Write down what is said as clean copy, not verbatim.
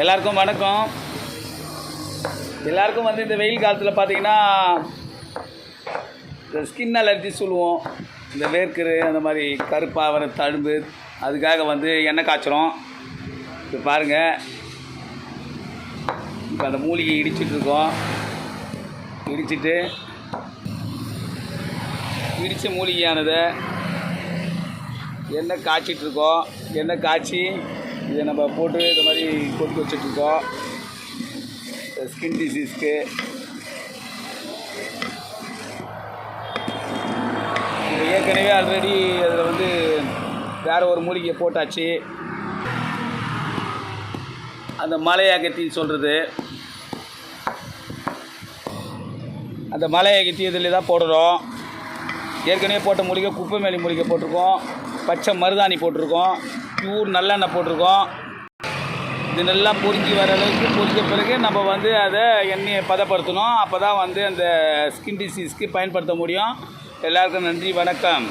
எல்லாருக்கும் வணக்கம். எல்லாருக்கும் வந்து இந்த வெயில் காலத்தில் பார்த்தீங்கன்னா இந்த ஸ்கின் அலர்ஜி சொல்லுவோம். இந்த வேர்க்கரு அந்த மாதிரி கருப்பாக வர தழும்பு, அதுக்காக வந்து எண்ணெய் காய்ச்சுறோம். இப்போ பாருங்கள், இப்போ அந்த மூலிகை இடிச்சிட்ருக்கோம். இடித்த மூலிகையானதை எண்ணெய் காய்ச்சிட்ருக்கோம். எண்ணெய் காய்ச்சி இதை நம்ம போட்டு இந்த மாதிரி கொதிக்க வச்சிட்ருக்கோம். ஸ்கின் டிசீஸ்க்கு இப்போ ஏற்கனவே ஆல்ரெடி அதில் வந்து வேறு ஒரு மூலிகையை போட்டாச்சு. அந்த மலையகத்தின்னு சொல்கிறது, அந்த மலையகத்தி இதில் தான் போடுறோம். ஏற்கனவே போட்ட மூலிகை குப்பைமேலி மூலிகை போட்டிருக்கோம், பச்சை மருதாணி போட்டிருக்கோம், பியூர் நல்லெண்ணெய் போட்டிருக்கோம். இது நல்லா பொரிஞ்சு வர அளவுக்கு பொரிஞ்ச பிறகு நம்ம வந்து அதை எண்ணெயை பதப்படுத்தணும். அப்போ தான் வந்து அந்த ஸ்கின் டிசீஸ்க்கு பயன்படுத்த முடியும். எல்லாருக்கும் நன்றி, வணக்கம்.